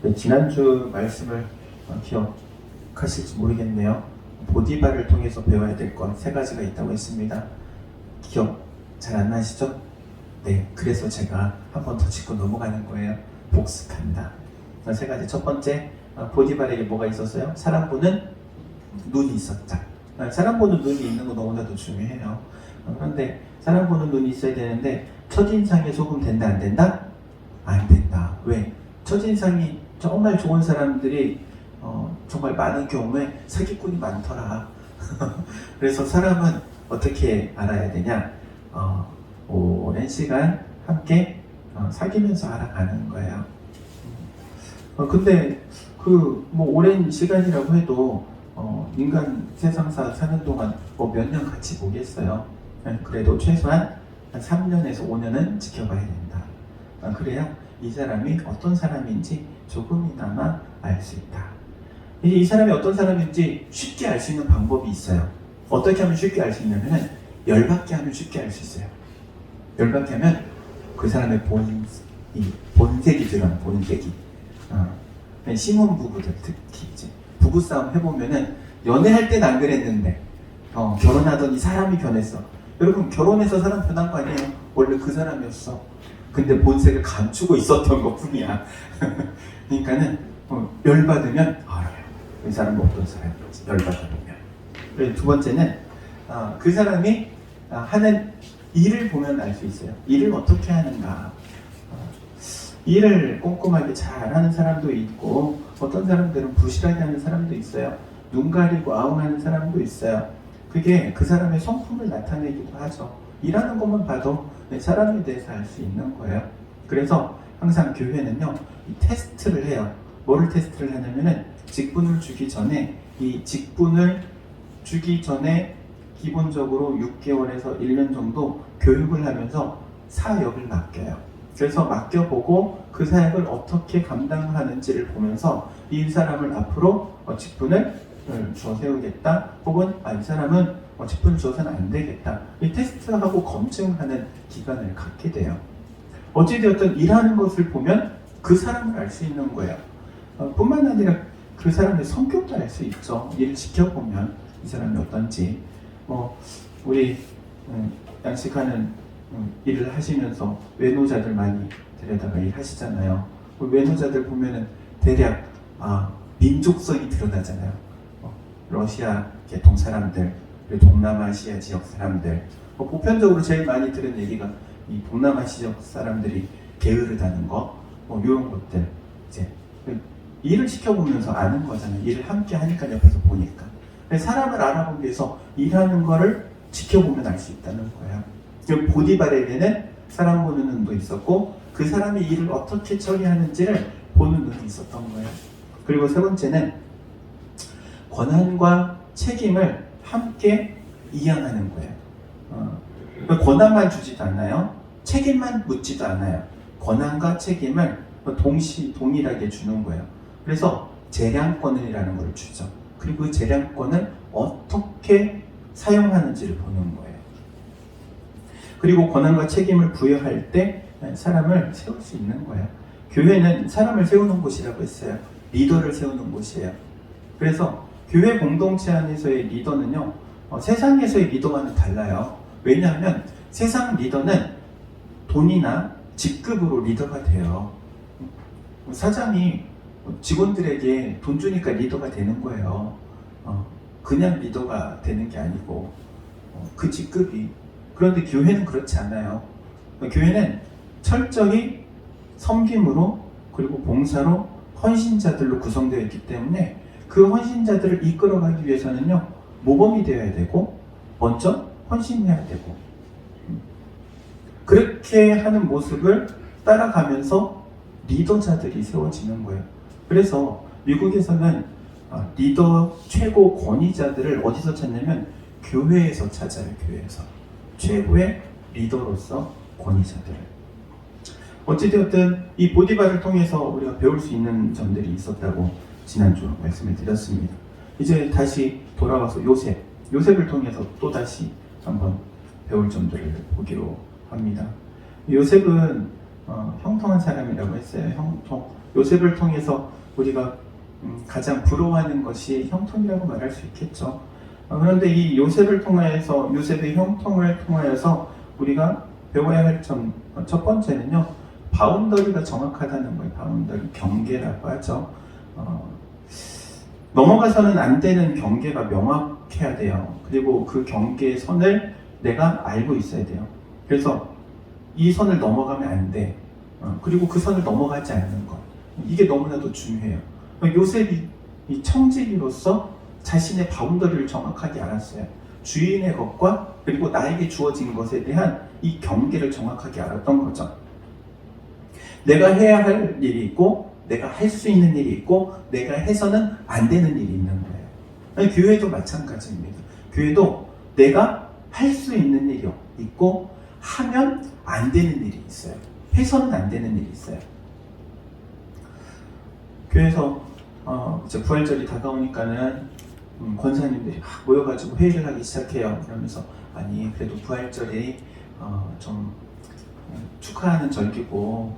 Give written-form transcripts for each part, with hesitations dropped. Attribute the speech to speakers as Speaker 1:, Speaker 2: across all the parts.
Speaker 1: 네, 지난주 말씀을 기억하실지 모르겠네요. 보디발을 통해서 배워야 될 것 세 가지가 있다고 했습니다. 기억 잘 안 나시죠? 네, 그래서 제가 한 번 더 짚고 넘어가는 거예요. 복습한다. 세 가지. 첫 번째, 보디발에게 뭐가 있었어요? 사람 보는 눈이 있었다. 사람 보는 눈이 있는 거 너무나도 중요해요. 그런데 사람 보는 눈이 있어야 되는데 첫인상에 속으면 된다 안 된다? 안 된다. 왜? 첫인상이 정말 좋은 사람들이 정말 많은 경우에 사기꾼이 많더라. 그래서 사람은 어떻게 알아야 되냐? 오랜 시간 함께 사귀면서 알아가는 거예요. 근데 뭐 오랜 시간이라고 해도 인간 세상사 사는 동안 뭐 몇 년 같이 보겠어요. 그래도 최소한 한 3년에서 5년은 지켜봐야 된다. 그래야 이 사람이 어떤 사람인지 조금이나마 알 수 있다. 이 사람이 어떤 사람인지 쉽게 알 수 있는 방법이 있어요. 어떻게 하면 쉽게 알 수 있냐면은 열받게 하면 쉽게 알 수 있어요. 열받게 하면 그 사람의 본색이 들어요. 본색이. 신혼 부부들 특히 이제 부부싸움 해보면은 연애할 땐 안 그랬는데 결혼하더니 사람이 변했어. 여러분 결혼해서 사람 변한 거 아니에요? 원래 그 사람이었어. 근데 본색을 감추고 있었던 것 뿐이야. 그러니까는 열받으면 알아요. 이 사람은 어떤 사람인지 열받으면. 그리고 두 번째는 그 사람이 하는 일을 보면 알 수 있어요. 일을 어떻게 하는가. 일을 꼼꼼하게 잘하는 사람도 있고 어떤 사람들은 부실하게 하는 사람도 있어요. 눈 가리고 아웅하는 사람도 있어요. 그게 그 사람의 성품을 나타내기도 하죠. 일하는 것만 봐도 사람에 대해서 알 수 있는 거예요. 그래서 항상 교회는요, 이 테스트를 해요. 뭐를 테스트를 하냐면은 직분을 주기 전에 이 직분을 주기 전에 기본적으로 6개월에서 1년 정도 교육을 하면서 사역을 맡겨요. 그래서 맡겨보고 그 사역을 어떻게 감당하는지를 보면서 이 사람을 앞으로 직분을 줘 세우겠다, 혹은 이 사람은 직분을 줘서는 안 되겠다, 이 테스트하고 검증하는 기간을 갖게 돼요. 어찌되었든 일하는 것을 보면 그 사람을 알 수 있는 거예요. 뿐만 아니라 그 사람의 성격도 알 수 있죠. 일을 지켜보면 이 사람이 어떤지. 우리 양식하는 일을 하시면서 외노자들 많이 데려다가 일하시잖아요. 외노자들 보면은 대략 민족성이 드러나잖아요. 러시아 계통 사람들, 그리고 동남아시아 지역 사람들. 보편적으로 제일 많이 들은 얘기가 이 동남아시아 사람들이 게으르다는 거, 이런 것들 이제 일을 시켜보면서 아는 거잖아요. 일을 함께 하니까 옆에서 보니까. 사람을 알아보기 위해서 일하는 거를 지켜보면 알 수 있다는 거예요. 보디발에게는 사람 보는 눈도 있었고 그 사람이 일을 어떻게 처리하는지를 보는 눈이 있었던 거예요. 그리고 세 번째는 권한과 책임을 함께 이양하는 거예요. 권한만 주지도 않아요. 책임만 묻지도 않아요. 권한과 책임을 동일하게 주는 거예요. 그래서 재량권이라는 걸 주죠. 그리고 그 재량권을 어떻게 사용하는지를 보는 거예요. 그리고 권한과 책임을 부여할 때 사람을 세울 수 있는 거예요. 교회는 사람을 세우는 곳이라고 했어요. 리더를 세우는 곳이에요. 그래서 교회 공동체 안에서의 리더는요, 세상에서의 리더와는 달라요. 왜냐하면 세상 리더는 돈이나 직급으로 리더가 돼요. 사장이 직원들에게 돈 주니까 리더가 되는 거예요. 그냥 리더가 되는 게 아니고 그 직급이. 그런데 교회는 그렇지 않아요. 교회는 철저히 섬김으로 그리고 봉사로 헌신자들로 구성되어 있기 때문에 그 헌신자들을 이끌어가기 위해서는요, 모범이 되어야 되고 먼저 헌신해야 되고, 그렇게 하는 모습을 따라가면서 리더자들이 세워지는 거예요. 그래서 미국에서는 리더 최고 권위자들을 어디서 찾냐면 교회에서 찾아요. 교회에서 최고의 리더로서 권위자들을. 어찌되었든 이 보디발을 통해서 우리가 배울 수 있는 점들이 있었다고 지난주 말씀을 드렸습니다. 이제 다시 돌아와서 요셉을 통해서 또다시 한번 배울 점들을 보기로 합니다. 요셉은 형통한 사람이라고 했어요. 요셉을 통해서 우리가 가장 부러워하는 것이 형통이라고 말할 수 있겠죠. 그런데 이 요셉을 통하여서, 요셉의 형통을 통하여서 우리가 배워야 할 점, 첫 번째는요, 바운더리가 정확하다는 거예요. 바운더리, 경계라고 하죠. 넘어가서는 안 되는 경계가 명확해야 돼요. 그리고 그 경계의 선을 내가 알고 있어야 돼요. 그래서 이 선을 넘어가면 안 돼. 그리고 그 선을 넘어가지 않는 것. 이게 너무나도 중요해요. 요셉이 이 청지기로서 자신의 바운더리를 정확하게 알았어요. 주인의 것과 그리고 나에게 주어진 것에 대한 이 경계를 정확하게 알았던 거죠. 내가 해야 할 일이 있고 내가 할 수 있는 일이 있고 내가 해서는 안 되는 일이 있는 거예요. 교회도 마찬가지입니다. 교회도 내가 할 수 있는 일이 있고 하면 안 되는 일이 있어요. 해서는 안 되는 일이 있어요. 교회에서 이제 부활절이 다가오니까는 권사님들이 막 모여가지고 회의를 하기 시작해요. 그러면서 아니 그래도 부활절이 좀 축하하는 절기고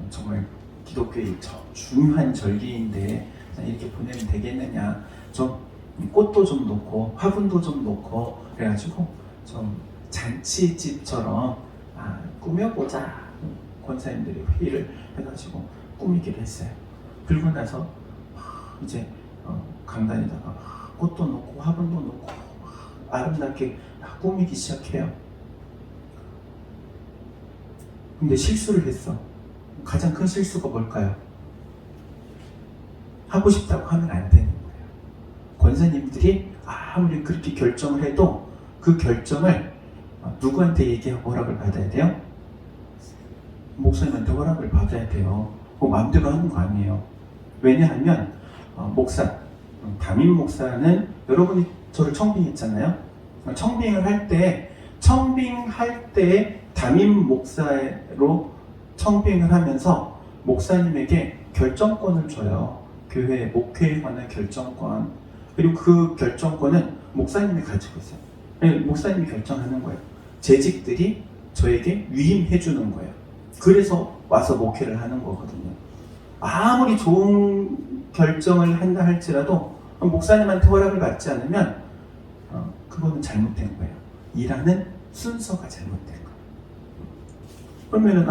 Speaker 1: 정말 기독교의 중요한 절기인데 이렇게 보내면 되겠느냐, 좀 꽃도 좀 놓고 화분도 좀 놓고 그래가지고 좀 잔치집처럼 꾸며보자. 권사님들이 회의를 해가지고 꾸미기로 했어요. 그리고 나서 이제 강단에다가 꽃도 놓고 화분도 놓고 아름답게 꾸미기 시작해요. 근데 실수를 했어. 가장 큰 실수가 뭘까요? 하고 싶다고 하면 안 되는 거예요. 권사님들이 아무리 그렇게 결정을 해도 그 결정을 누구한테 얘기하고 허락을 받아야 돼요? 목사님한테 허락을 받아야 돼요. 마음대로 하는 거 아니에요. 왜냐하면 목사, 담임 목사는 여러분이 저를 청빙했잖아요. 청빙할 때 담임 목사로 청빙을 하면서 목사님에게 결정권을 줘요. 교회 목회에 관한 결정권. 그리고 그 결정권은 목사님이 가지고 있어요. 목사님이 결정하는 거예요. 재직들이 저에게 위임해 주는 거예요. 그래서 와서 목회를 하는 거거든요. 아무리 좋은 결정을 한다 할지라도 목사님한테 허락을 받지 않으면 그거는 잘못된 거예요. 일하는 순서가 잘못된 거예요. 그러면은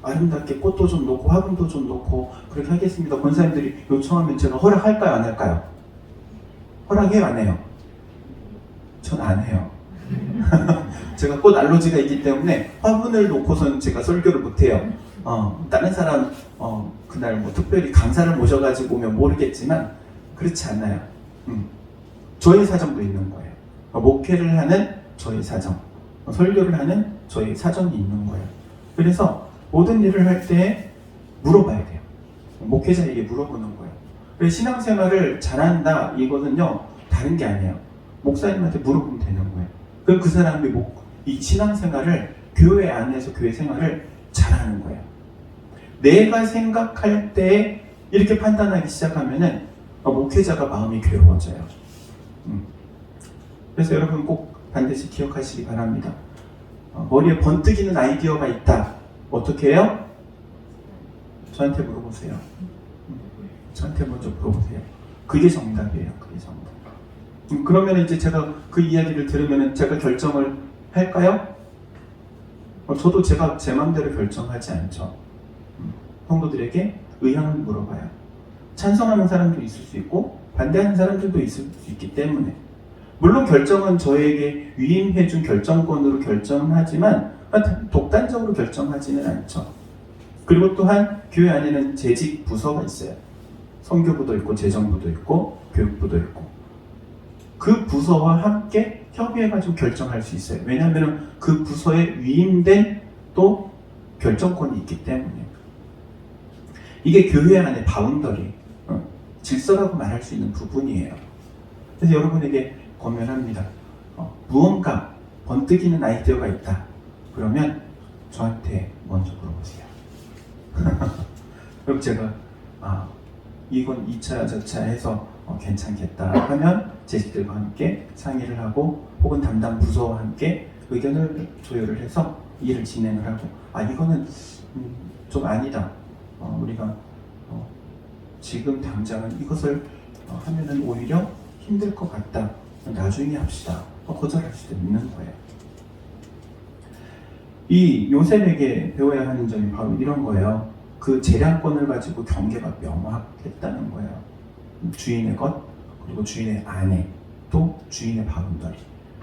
Speaker 1: 아름답게 꽃도 좀 놓고 화분도 좀 놓고 그렇게 하겠습니다. 권사님들이 요청하면 제가 허락할까요? 안 할까요? 허락해요? 안 해요? 전 안 해요. 제가 꽃 알러지가 있기 때문에 화분을 놓고선 제가 설교를 못 해요. 다른 사람 그날 특별히 강사를 모셔가지고 오면 모르겠지만 그렇지 않아요. 저의 사정도 있는 거예요. 목회를 하는 저의 사정, 설교를 하는 저의 사정이 있는 거예요. 그래서 모든 일을 할 때 물어봐야 돼요. 목회자에게 물어보는 거예요. 그래서 신앙생활을 잘한다 이거는요 다른 게 아니에요. 목사님한테 물어보면 되는 거예요. 그럼 그 사람이 이 신앙생활을 교회 안에서 교회 생활을 잘하는 거예요. 내가 생각할 때 이렇게 판단하기 시작하면은 목회자가 마음이 괴로워져요. 그래서 여러분 꼭 반드시 기억하시기 바랍니다. 머리에 번뜩이는 아이디어가 있다. 어떻게 해요? 저한테 물어보세요. 저한테 먼저 물어보세요. 그게 정답이에요. 그게 정답. 그러면 이제 제가 그 이야기를 들으면 제가 결정을 할까요? 저도 제가 제 마음대로 결정하지 않죠. 성도들에게 의향을 물어봐요. 찬성하는 사람도 있을 수 있고 반대하는 사람들도 있을 수 있기 때문에 물론 결정은 저에게 위임해준 결정권으로 결정하지만 독단적으로 결정하지는 않죠. 그리고 또한 교회 안에는 재직 부서가 있어요. 선교부도 있고 재정부도 있고 교육부도 있고 그 부서와 함께 협의해가지고 결정할 수 있어요. 왜냐하면 그 부서에 위임된 또 결정권이 있기 때문에 이게 교회 안의 바운더리, 질서라고 말할 수 있는 부분이에요. 그래서 여러분에게 권면합니다. 무언가 번뜩이는 아이디어가 있다. 그러면 저한테 먼저 물어보세요. 그럼 제가 이건 2차 저차 해서 괜찮겠다 하면 재직들과 함께 상의를 하고 혹은 담당 부서와 함께 의견을 조율을 해서 일을 진행을 하고 이거는 좀 아니다. 우리가 지금 당장은 이것을 하면은 오히려 힘들 것 같다. 나중에 합시다. 거절할 수도 있는 거예요. 이 요셉에게 배워야 하는 점이 바로 이런 거예요. 그 재량권을 가지고 경계가 명확했다는 거예요. 주인의 것, 그리고 주인의 아내, 또 주인의 바운더리.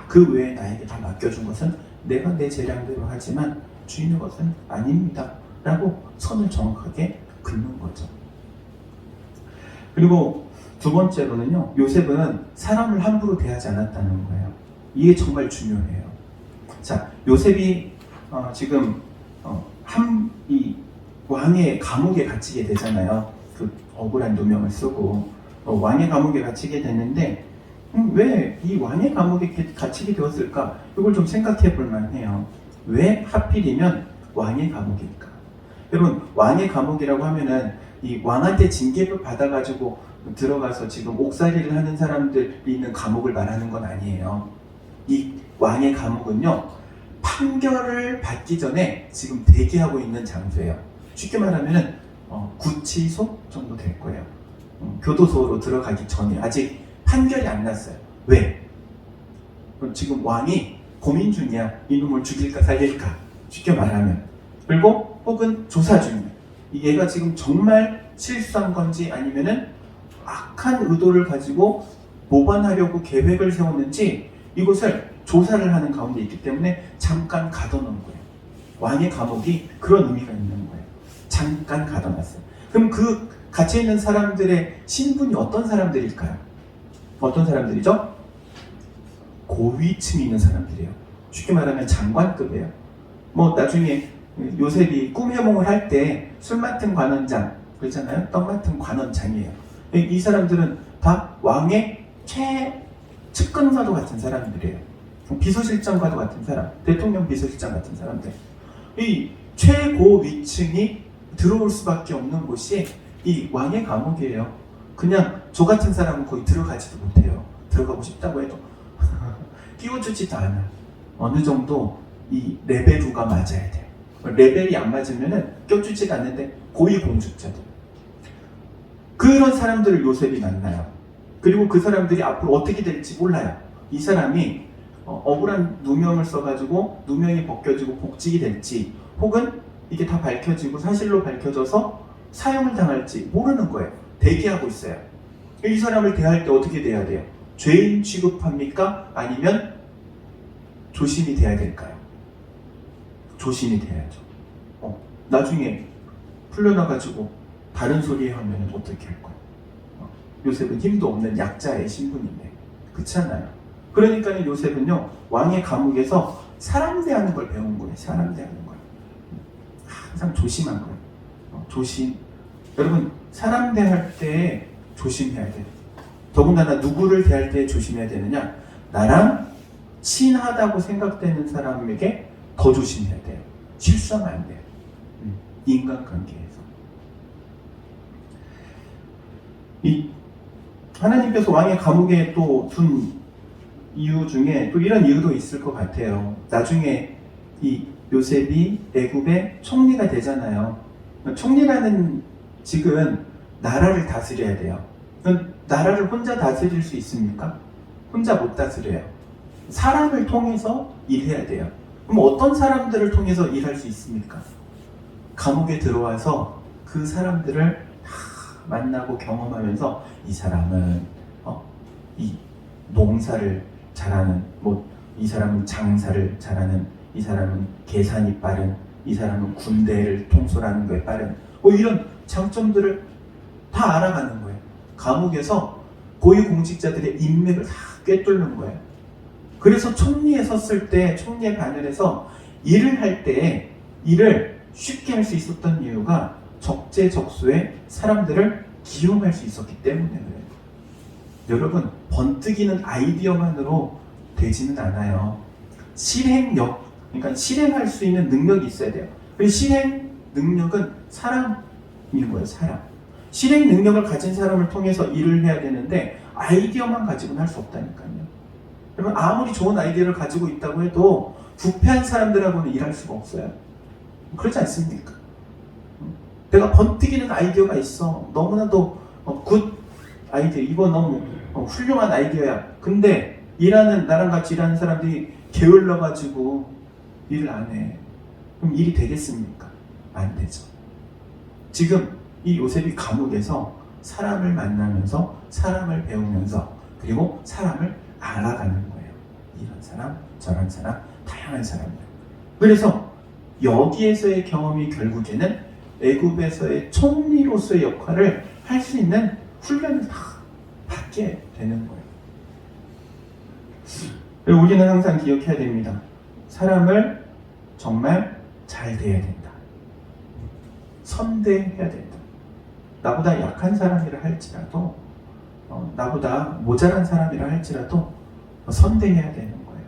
Speaker 1: 그 외에 나에게 다 맡겨준 것은 내가 내 재량대로 하지만 주인의 것은 아닙니다. 라고 선을 정확하게 긋는 거죠. 그리고 두 번째로는요, 요셉은 사람을 함부로 대하지 않았다는 거예요. 이게 정말 중요해요. 자, 요셉이 지금 이 왕의 감옥에 갇히게 되잖아요. 그 억울한 누명을 쓰고 왕의 감옥에 갇히게 됐는데 왜 이 왕의 감옥에 갇히게 되었을까? 이걸 좀 생각해 볼 만해요. 왜 하필이면 왕의 감옥일까? 여러분, 왕의 감옥이라고 하면은 이 왕한테 징계를 받아가지고 들어가서 지금 옥살이를 하는 사람들이 있는 감옥을 말하는 건 아니에요. 이 왕의 감옥은요, 판결을 받기 전에 지금 대기하고 있는 장소예요. 쉽게 말하면은 구치소 정도 될 거예요. 교도소로 들어가기 전에 아직 판결이 안 났어요. 왜? 지금 왕이 고민 중이야. 이놈을 죽일까 살릴까. 쉽게 말하면. 그리고 혹은 조사 중이야. 얘가 지금 정말 실수한 건지 아니면은 악한 의도를 가지고 모반하려고 계획을 세웠는지 이것을 조사를 하는 가운데 있기 때문에 잠깐 가둬놓은 거예요. 왕의 감옥이 그런 의미가 있는 거예요. 잠깐 가둬놨어요. 그럼 그 갇혀 있는 사람들의 신분이 어떤 사람들일까요? 어떤 사람들이죠? 고위층이 있는 사람들이에요. 쉽게 말하면 장관급이에요. 나중에 요셉이 꿈 해몽을 할 때 술 맡은 관원장 그렇잖아요. 떡 맡은 관원장이에요. 이 사람들은 다 왕의 측근과도 같은 사람들이에요. 비서실장과도 같은 사람, 대통령 비서실장 같은 사람들. 이 최고 위층이 들어올 수밖에 없는 곳이 이 왕의 감옥이에요. 그냥 저 같은 사람은 거의 들어가지도 못해요. 들어가고 싶다고 해도 끼워주지도 않아. 어느 정도 이 레벨 2가 맞아야 돼요. 레벨이 안 맞으면은 껴주지가 않는데 고위공직자들. 그런 사람들을 요셉이 만나요. 그리고 그 사람들이 앞으로 어떻게 될지 몰라요. 이 사람이 억울한 누명을 써가지고 누명이 벗겨지고 복직이 될지 혹은 이게 다 밝혀지고 사실로 밝혀져서 사형을 당할지 모르는 거예요. 대기하고 있어요. 이 사람을 대할 때 어떻게 대해야 돼요? 죄인 취급합니까? 아니면 조심히 대해야 될까요? 조심히 대해야죠. 나중에 풀려나가지고 다른 소리 하면 어떻게 할 거예요? 요셉은 힘도 없는 약자의 신분인데 그렇지 않아요? 그러니까 요셉은요 왕의 감옥에서 사람 대하는 걸 배운 거예요. 사람 대하는 걸 항상 조심한 거예요. 조심. 여러분 사람 대할 때 조심해야 돼요. 더군다나 누구를 대할 때 조심해야 되느냐? 나랑 친하다고 생각되는 사람에게 더 조심해야 돼요. 실수하면 안 돼요. 인간관계에서. 하나님께서 왕의 감옥에 또 둔 이유 중에 또 이런 이유도 있을 것 같아요. 나중에 이 요셉이 애굽의 총리가 되잖아요. 총리라는 직은 나라를 다스려야 돼요. 나라를 혼자 다스릴 수 있습니까? 혼자 못 다스려요. 사람을 통해서 일해야 돼요. 그럼 어떤 사람들을 통해서 일할 수 있습니까? 감옥에 들어와서 그 사람들을 다 만나고 경험하면서 이 사람은 이 농사를 잘하는, 이 사람은 장사를 잘하는, 이 사람은 계산이 빠른, 이 사람은 군대를 통솔하는 거에 빠른, 이런 장점들을 다 알아가는 거예요. 감옥에서 고위공직자들의 인맥을 다 꿰뚫는 거예요. 그래서 총리에 섰을 때, 총리에 반열해서 일을 할 때 일을 쉽게 할 수 있었던 이유가 적재적소에 사람들을 기용할 수 있었기 때문에 그래요. 여러분, 번뜩이는 아이디어만으로 되지는 않아요. 실행력, 그러니까 실행할 수 있는 능력이 있어야 돼요. 그 실행 능력은 사람인 거예요, 사람. 실행 능력을 가진 사람을 통해서 일을 해야 되는데 아이디어만 가지고는 할 수 없다니까요. 그러면 아무리 좋은 아이디어를 가지고 있다고 해도 부패한 사람들하고는 일할 수가 없어요. 그렇지 않습니까? 내가 번뜩이는 아이디어가 있어. 너무나도 굿 아이디어. 이거 너무 훌륭한 아이디어야. 근데 나랑 같이 일하는 사람들이 게을러가지고 일을 안 해. 그럼 일이 되겠습니까? 안 되죠. 지금 이 요셉이 감옥에서 사람을 만나면서 사람을 배우면서 그리고 사람을 알아가는 거예요. 이런 사람, 저런 사람, 다양한 사람들. 그래서 여기에서의 경험이 결국에는 애굽에서의 총리로서의 역할을 할 수 있는 훈련을 다 받게 되는 거예요. 그리고 우리는 항상 기억해야 됩니다. 사람을 정말 잘 대해야 된다. 선대해야 된다. 나보다 약한 사람이라 할지라도 나보다 모자란 사람이라 할지라도 선대해야 되는 거예요.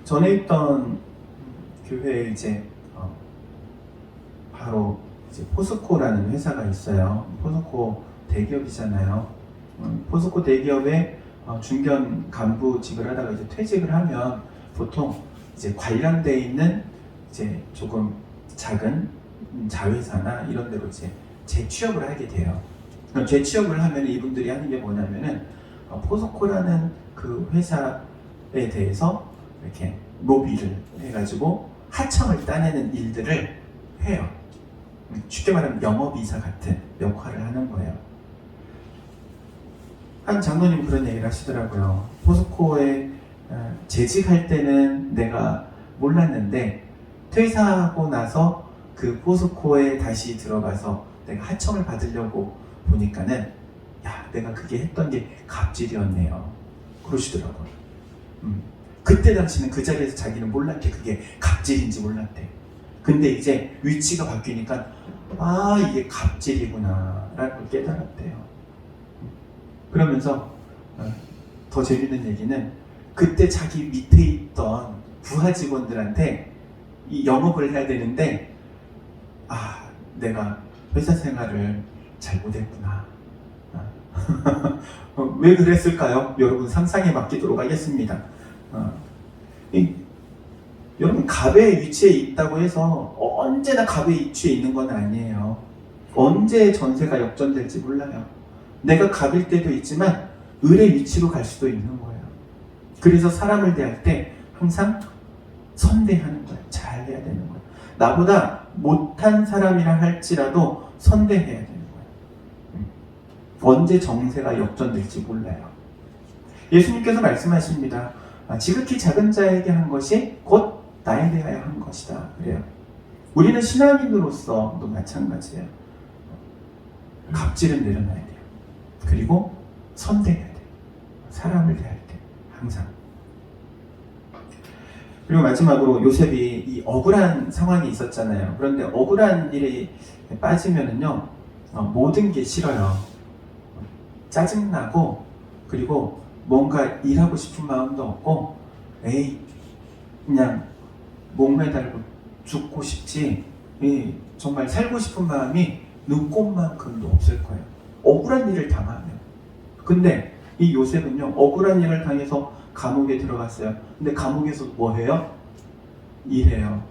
Speaker 1: 전에 있던 교회에 바로 포스코라는 회사가 있어요. 포스코 대기업이잖아요. 포스코 대기업의 중견 간부직을 하다가 이제 퇴직을 하면 보통 이제 관련돼 있는 조금 작은 자회사나 이런 데로 재취업을 하게 돼요. 재취업을 하면 이분들이 하는 게 뭐냐면은 포스코라는 그 회사에 대해서 이렇게 로비를 해가지고 하청을 따내는 일들을 해요. 쉽게 말하면 영업이사 같은 역할을 하는 거예요. 한 장로님 그런 얘기를 하시더라고요. 포스코에 재직할 때는 내가 몰랐는데 퇴사하고 나서 그 포스코에 다시 들어가서 내가 하청을 받으려고 보니까는 내가 그게 했던 게 갑질이었네요. 그러시더라고요. 그때 당시는 그 자리에서 자기는 몰랐대. 그게 갑질인지 몰랐대. 근데 이제 위치가 바뀌니까 이게 갑질이구나 라는 걸 깨달았대요. 그러면서 더 재밌는 얘기는 그때 자기 밑에 있던 부하 직원들한테 이 영업을 해야 되는데 내가 회사 생활을 잘 못했구나. 왜 그랬을까요? 여러분 상상에 맡기도록 하겠습니다. 여러분 갑의 위치에 있다고 해서 언제나 갑의 위치에 있는 건 아니에요. 언제 전세가 역전될지 몰라요. 내가 갑일 때도 있지만 을의 위치로 갈 수도 있는 거예요. 그래서 사람을 대할 때 항상 선대하는 거예요. 잘 해야 되는 거예요. 나보다 못한 사람이라 할지라도 선대해야 되는 거예요. 언제 정세가 역전될지 몰라요. 예수님께서 말씀하십니다. 지극히 작은 자에게 한 것이 곧 나에 대하여 한 것이다. 그래요. 우리는 신앙인으로서도 마찬가지예요. 갑질은 내려놔야 돼요. 그리고 선대해야 돼요. 사람을 대할 때 항상. 그리고 마지막으로 요셉이 이 억울한 상황이 있었잖아요. 그런데 억울한 일에 빠지면은요, 모든 게 싫어요. 짜증나고, 그리고 뭔가 일하고 싶은 마음도 없고, 그냥 목매달고 죽고 싶지, 정말 살고 싶은 마음이 눈꽃만큼도 없을 거예요. 억울한 일을 당하면. 근데 이 요셉은요, 억울한 일을 당해서 감옥에 들어갔어요. 근데 감옥에서 뭐 해요? 일해요.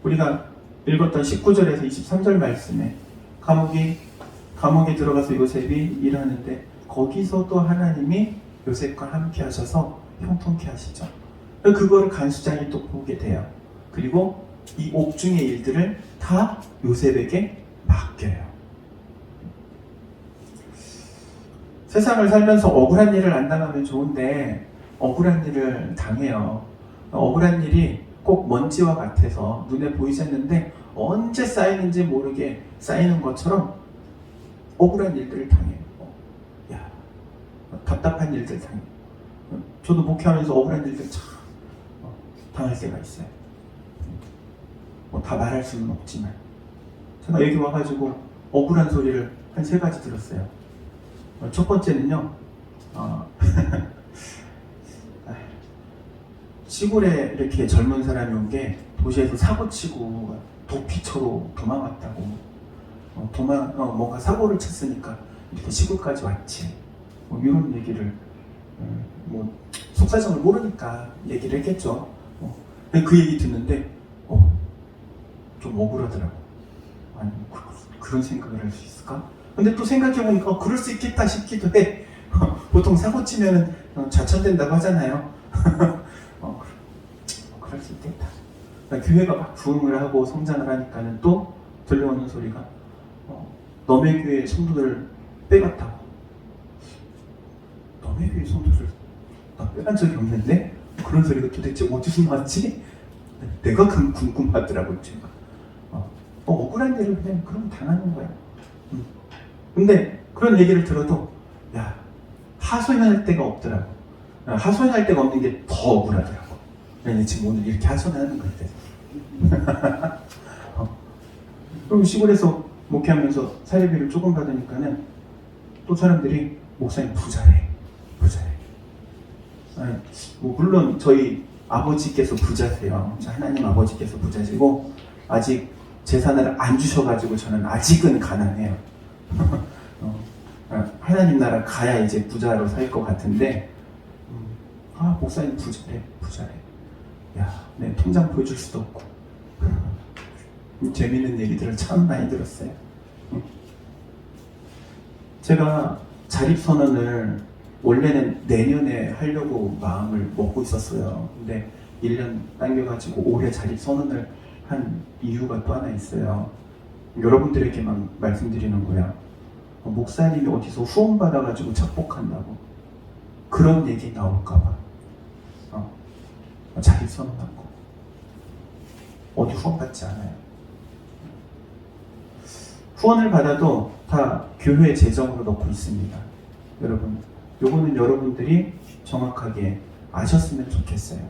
Speaker 1: 우리가 읽었던 19절에서 23절 말씀에 감옥에 들어가서 요셉이 일하는데 거기서도 하나님이 요셉과 함께 하셔서 형통케 하시죠. 그거를 간수장이 또 보게 돼요. 그리고 이 옥중의 일들을 다 요셉에게 맡겨요. 세상을 살면서 억울한 일을 안 당하면 좋은데 억울한 일을 당해요. 억울한 일이 꼭 먼지와 같아서 눈에 보이지 않는데 언제 쌓이는지 모르게 쌓이는 것처럼 억울한 일들을 당해요. 답답한 일들 당해요. 저도 목회하면서 억울한 일들 참 당할 때가 있어요. 다 말할 수는 없지만 제가 여기 와가지고 억울한 소리를 한 3가지 들었어요. 첫 번째는요, 시골에 이렇게 젊은 사람이 온 게 도시에서 사고치고 도피처로 도망왔다고. 뭔가 사고를 쳤으니까 이렇게 시골까지 왔지. 이런 얘기를, 속사정을 모르니까 얘기를 했겠죠. 그 얘기 듣는데 좀 억울하더라고. 아니 그런 생각을 할 수 있을까? 근데 또 생각해보니까 그럴 수 있겠다 싶기도 해. 보통 사고 치면은 좌천된다고 하잖아요. 그럴 수 있겠다. 교회가 막 부흥을 하고 성장을 하니까는 또 들려오는 소리가 너네 교회 성도들 빼갔다고. 너네 교회 성도들 나 빼간 적이 없는데? 그런 소리가 도대체 어디서 나왔지? 내가 궁금하더라고요, 제가. 억울한 일을 그냥 그럼 당하는 거야. 근데 그런 얘기를 들어도 야, 하소연할 데가 없더라고. 하소연할 데가 없는 게 더 억울하더라고. 지금 오늘 이렇게 하소연하는 것 같아. 그럼 시골에서 목회하면서 사례비를 조금 받으니까는 또 사람들이 목사님 부자래. 뭐 물론 저희 아버지께서 부자세요. 하나님 아버지께서 부자시고 아직 재산을 안 주셔가지고 저는 아직은 가난해요. 하나님 나라 가야 이제 부자로 살 것 같은데 목사님 부자래. 야, 내 통장 보여줄 수도 없고. 재밌는 얘기들을 참 많이 들었어요. 제가 자립선언을 원래는 내년에 하려고 마음을 먹고 있었어요. 근데 1년 당겨가지고 올해 자립선언을 한 이유가 또 하나 있어요. 여러분들에게만 말씀드리는 거야. 목사님이 어디서 후원 받아가지고 착복한다고 그런 얘기 나올까봐 자립선언하고 어디 후원 받지 않아요. 후원을 받아도 다 교회 재정으로 넣고 있습니다. 여러분, 요거는 여러분들이 정확하게 아셨으면 좋겠어요.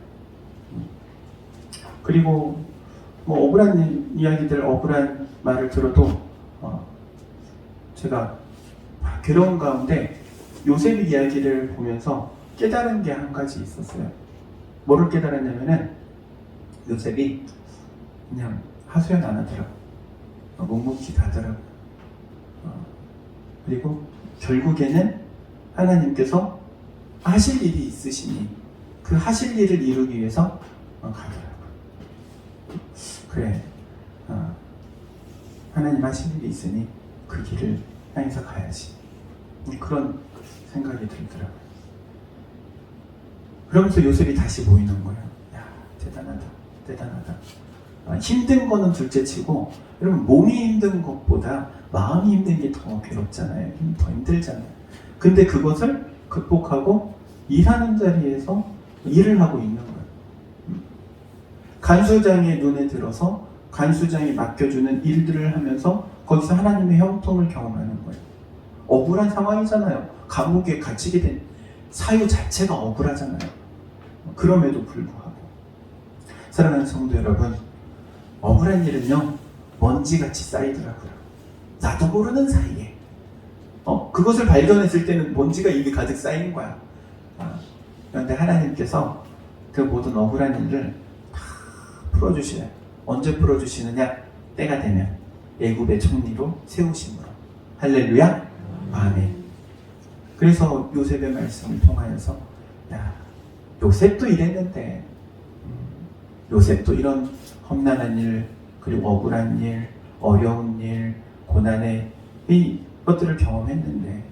Speaker 1: 그리고 뭐 억울한 이야기들, 억울한 말을 들어도 제가 괴로운 가운데 요셉의 이야기를 보면서 깨달은 게 한 가지 있었어요. 뭐를 깨달았냐면은 요셉이 그냥 하소연 안 하더라고. 묵묵히 가더라고. 그리고 결국에는 하나님께서 하실 일이 있으시니 그 하실 일을 이루기 위해서 가더라고. 그래, 하나님 하실 일이 있으니 그 길을 향해서 가야지. 그런 생각이 들더라고요. 그러면서 요셉이 다시 보이는 거예요. 야, 대단하다. 힘든 거는 둘째치고, 여러분 몸이 힘든 것보다 마음이 힘든 게 더 괴롭잖아요. 더 힘들잖아요. 근데 그것을 극복하고 일하는 자리에서 일을 하고 있는 거예요. 간수장의 눈에 들어서 간수장이 맡겨주는 일들을 하면서 거기서 하나님의 형통을 경험하는 거예요. 억울한 상황이잖아요. 감옥에 갇히게 된 사유 자체가 억울하잖아요. 그럼에도 불구하고 사랑하는 성도 여러분, 억울한 일은요 먼지같이 쌓이더라고요. 나도 모르는 사이에 그것을 발견했을 때는 먼지가 입에 가득 쌓인 거야. 그런데 하나님께서 그 모든 억울한 일을 다 풀어주시네. 언제 풀어주시느냐? 때가 되면 애굽의 총리로 세우심으로. 할렐루야, 아멘. 그래서 요셉의 말씀을 통하여서 야, 요셉도 이랬는데 요셉도 이런 험난한 일, 그리고 억울한 일, 어려운 일, 고난의 이 것들을 경험했는데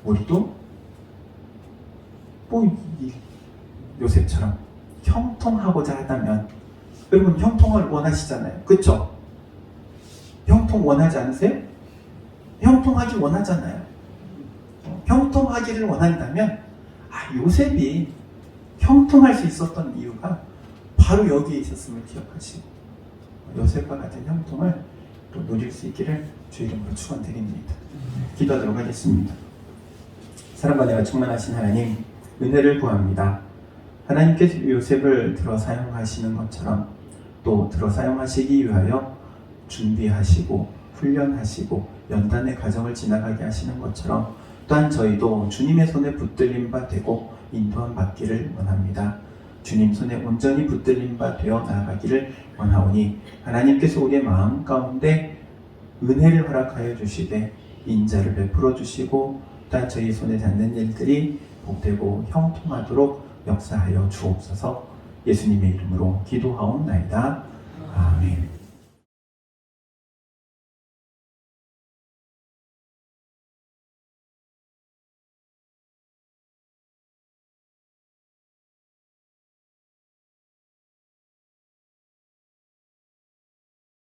Speaker 1: 우리도 이 요셉처럼 형통하고자 하다면, 여러분 형통을 원하시잖아요. 그쵸? 형통 원하지 않으세요? 형통하기 원하잖아요. 형통하기를 원한다면 요셉이 형통할 수 있었던 이유가 바로 여기에 있었음을 기억하시고 요셉과 같은 형통을 또 누릴 수 있기를 주 이름으로 축원드립니다. 기도하도록 하겠습니다. 사랑과 은혜가 충만하신 하나님, 은혜를 구합니다. 하나님께서 요셉을 들어 사용하시는 것처럼 또 들어 사용하시기 위하여 준비하시고 훈련하시고 연단의 과정을 지나가게 하시는 것처럼 또한 저희도 주님의 손에 붙들림 바 되고 인도함 받기를 원합니다. 주님 손에 온전히 붙들림 바 되어 나아가기를 원하오니 하나님께서 우리의 마음 가운데 은혜를 허락하여 주시되 인자를 베풀어 주시고 또한 저희 손에 닿는 일들이 복되고 형통하도록 역사하여 주옵소서. 예수님의 이름으로 기도하옵나이다. 아멘.